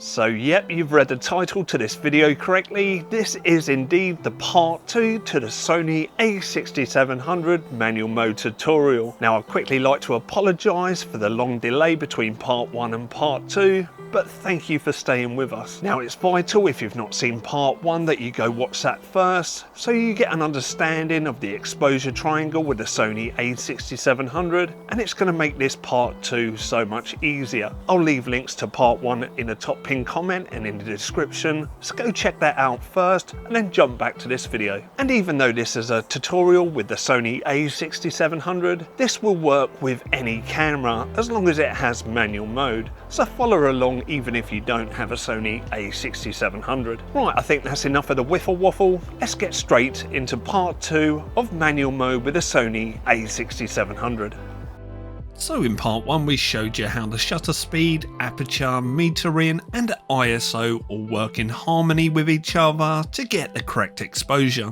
So yep, you've read the title to this video correctly. This is indeed the part 2 to the Sony a6700 manual mode tutorial. Now I'd quickly like to apologise for the long delay between part 1 and part 2, but thank you for staying with us. Now it's vital, if you've not seen part 1, that you go watch that first, so you get an understanding of the exposure triangle with the Sony a6700, and it's going to make this part 2 so much easier. I'll leave links to part 1 in the top pinned comment and in the description, so go check that out first and then jump back to this video. And even though this is a tutorial with the Sony a6700, this will work with any camera as long as it has manual mode, so follow along even if you don't have a Sony a6700. Right, I think that's enough of the whiffle waffle. Let's get straight into part 2 of manual mode with the Sony a6700. So in part 1 we showed you how the shutter speed, aperture, metering and ISO all work in harmony with each other to get the correct exposure.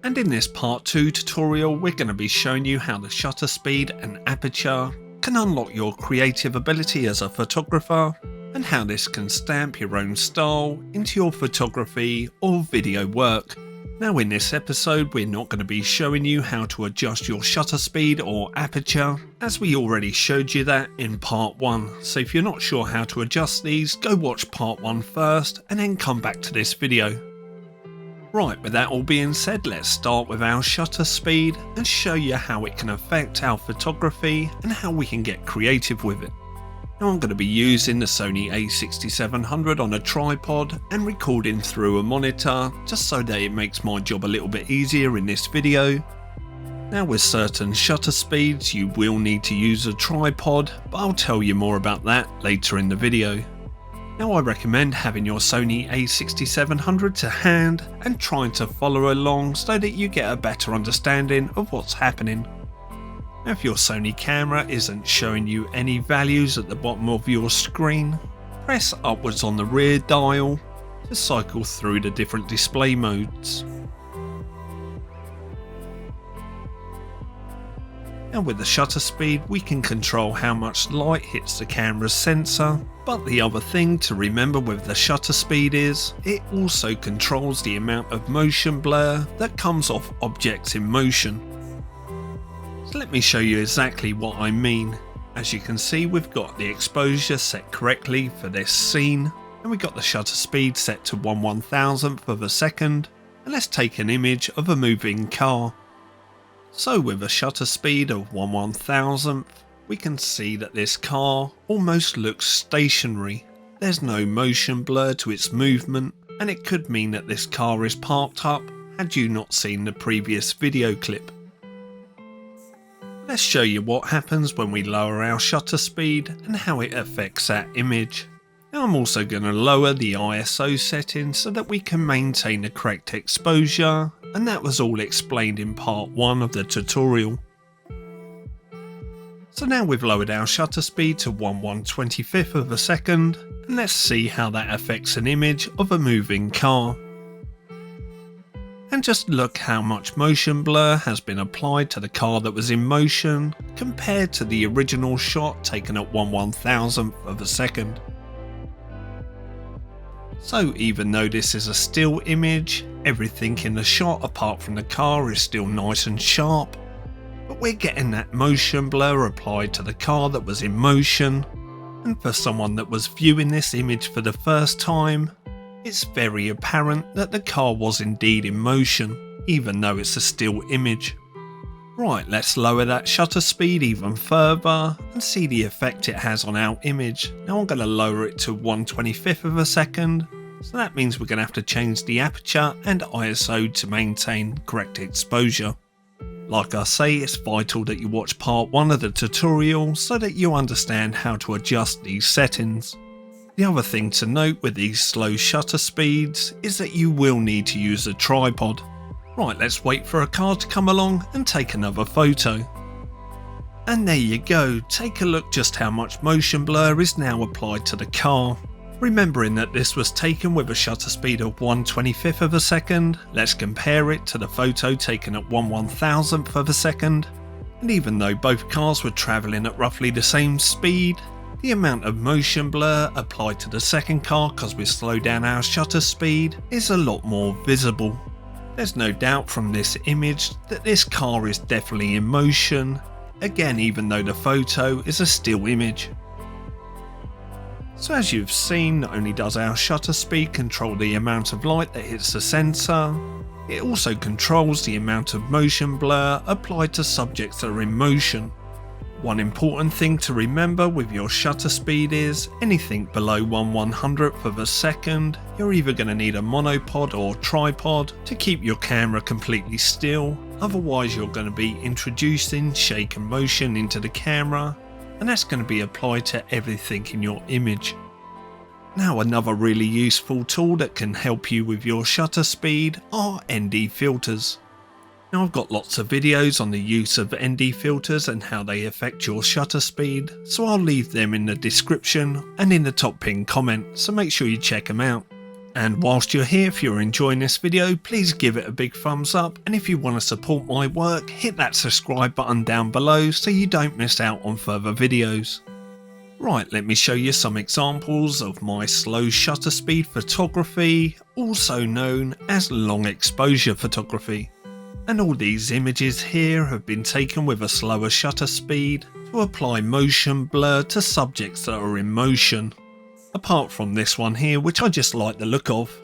And in this part 2 tutorial we're going to be showing you how the shutter speed and aperture can unlock your creative ability as a photographer, and how this can stamp your own style into your photography or video work. Now in this episode we're not going to be showing you how to adjust your shutter speed or aperture, as we already showed you that in part 1, so if you're not sure how to adjust these, go watch part 1 first and then come back to this video. Right, with that all being said, let's start with our shutter speed and show you how it can affect our photography and how we can get creative with it. Now I'm going to be using the Sony a6700 on a tripod and recording through a monitor just so that it makes my job a little bit easier in this video. Now with certain shutter speeds you will need to use a tripod, but I'll tell you more about that later in the video. Now I recommend having your Sony a6700 to hand and trying to follow along so that you get a better understanding of what's happening. Now if your Sony camera isn't showing you any values at the bottom of your screen, press upwards on the rear dial to cycle through the different display modes. Now with the shutter speed we can control how much light hits the camera's sensor, but the other thing to remember with the shutter speed is it also controls the amount of motion blur that comes off objects in motion. So let me show you exactly what I mean. As you can see we've got the exposure set correctly for this scene, and we've got the shutter speed set to 1/1000th of a second, and let's take an image of a moving car. So with a shutter speed of 1/1000th, we can see that this car almost looks stationary. There's no motion blur to its movement, and it could mean that this car is parked up had you not seen the previous video clip. Let's show you what happens when we lower our shutter speed and how it affects that image. Now I'm also going to lower the ISO settings so that we can maintain the correct exposure, and that was all explained in part 1 of the tutorial. So now we've lowered our shutter speed to 1/125th of a second, and let's see how that affects an image of a moving car. And just look how much motion blur has been applied to the car that was in motion compared to the original shot taken at 1/1000th of a second. So even though this is a still image, everything in the shot apart from the car is still nice and sharp, but we're getting that motion blur applied to the car that was in motion, and for someone that was viewing this image for the first time, it's very apparent that the car was indeed in motion, even though it's a still image. Right, let's lower that shutter speed even further and see the effect it has on our image. Now I'm going to lower it to 1/25th of a second, so that means we're going to have to change the aperture and ISO to maintain correct exposure. Like I say, it's vital that you watch part 1 of the tutorial so that you understand how to adjust these settings. The other thing to note with these slow shutter speeds is that you will need to use a tripod. Right, let's wait for a car to come along and take another photo. And there you go, take a look just how much motion blur is now applied to the car. Remembering that this was taken with a shutter speed of 1/25th of a second, let's compare it to the photo taken at 1/1000th of a second. And even though both cars were travelling at roughly the same speed, the amount of motion blur applied to the second car because we slow down our shutter speed is a lot more visible. There's no doubt from this image that this car is definitely in motion, again even though the photo is a still image. So as you've seen, not only does our shutter speed control the amount of light that hits the sensor, it also controls the amount of motion blur applied to subjects that are in motion. One important thing to remember with your shutter speed is anything below 1/100th of a second, you're either going to need a monopod or tripod to keep your camera completely still, otherwise you're going to be introducing shake and motion into the camera, and that's going to be applied to everything in your image. Now another really useful tool that can help you with your shutter speed are ND filters. Now I've got lots of videos on the use of ND filters and how they affect your shutter speed, so I'll leave them in the description and in the top pinned comment, so make sure you check them out. And whilst you're here, if you're enjoying this video, please give it a big thumbs up, and if you want to support my work, hit that subscribe button down below so you don't miss out on further videos. Right, let me show you some examples of my slow shutter speed photography, also known as long exposure photography. And all these images here have been taken with a slower shutter speed to apply motion blur to subjects that are in motion. Apart from this one here, which I just like the look of.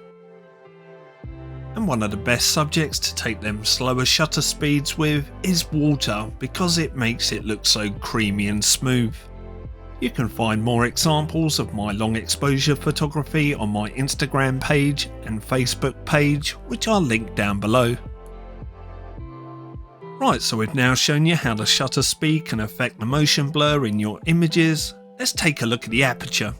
And one of the best subjects to take them slower shutter speeds with is water, because it makes it look so creamy and smooth. You can find more examples of my long exposure photography on my Instagram page and Facebook page, which I'll link down below. Right, so we've now shown you how the shutter speed can affect the motion blur in your images. Let's take a look at the aperture.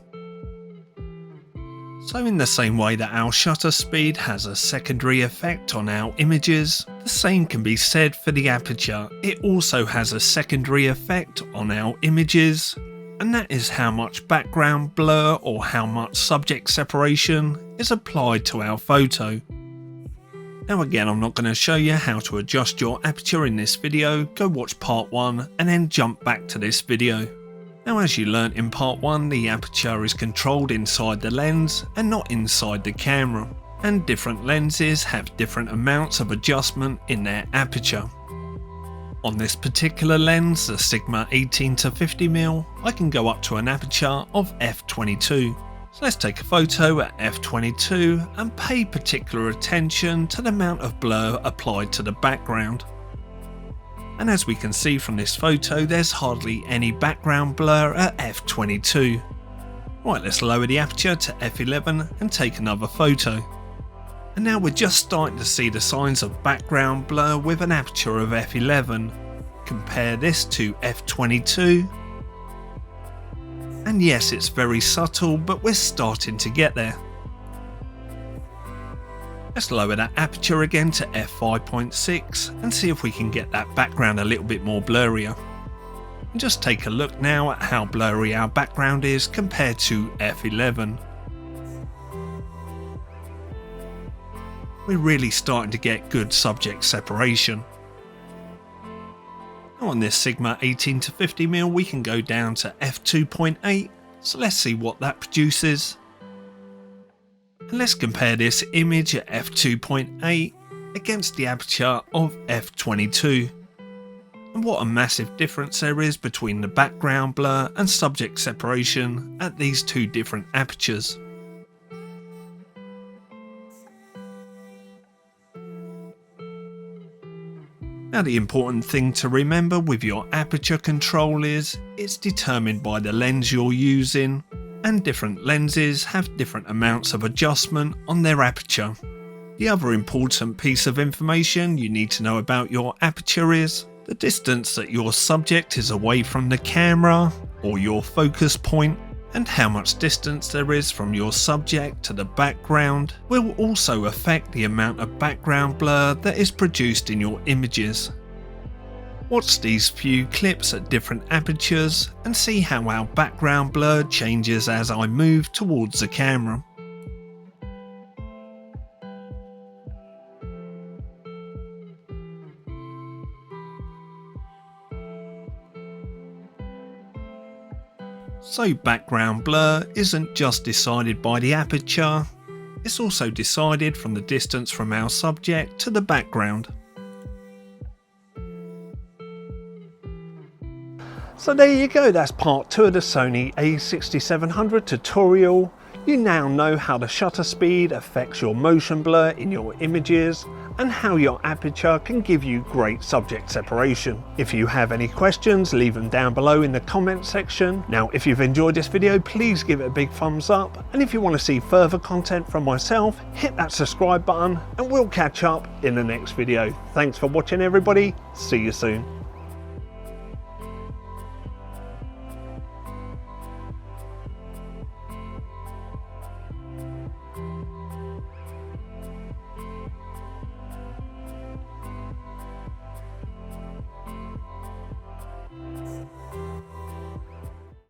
So in the same way that our shutter speed has a secondary effect on our images, the same can be said for the aperture. It also has a secondary effect on our images, and that is how much background blur or how much subject separation is applied to our photo. Now again, I'm not going to show you how to adjust your aperture in this video, go watch part 1 and then jump back to this video. Now as you learnt in part 1, the aperture is controlled inside the lens and not inside the camera, and different lenses have different amounts of adjustment in their aperture. On this particular lens, the Sigma 18-50mm, I can go up to an aperture of f22. So let's take a photo at f22 and pay particular attention to the amount of blur applied to the background. And as we can see from this photo, there's hardly any background blur at f22. Right, let's lower the aperture to f11 and take another photo. And now we're just starting to see the signs of background blur with an aperture of f11. Compare this to f22. And yes, it's very subtle, but we're starting to get there. Let's lower that aperture again to f5.6 and see if we can get that background a little bit more blurrier. And just take a look now at how blurry our background is compared to f11. We're really starting to get good subject separation. Now on this Sigma 18-50mm we can go down to f2.8, so let's see what that produces. And let's compare this image at f2.8 against the aperture of f22. And what a massive difference there is between the background blur and subject separation at these two different apertures. Now the important thing to remember with your aperture control is it's determined by the lens you're using, and different lenses have different amounts of adjustment on their aperture. The other important piece of information you need to know about your aperture is the distance that your subject is away from the camera or your focus point, and how much distance there is from your subject to the background will also affect the amount of background blur that is produced in your images. Watch these few clips at different apertures and see how our background blur changes as I move towards the camera. So background blur isn't just decided by the aperture, it's also decided from the distance from our subject to the background. So there you go, that's part 2 of the Sony a6700 tutorial. You now know how the shutter speed affects your motion blur in your images and how your aperture can give you great subject separation. If you have any questions, leave them down below in the comment section. Now, if you've enjoyed this video, please give it a big thumbs up. And if you want to see further content from myself, hit that subscribe button and we'll catch up in the next video. Thanks for watching everybody. See you soon.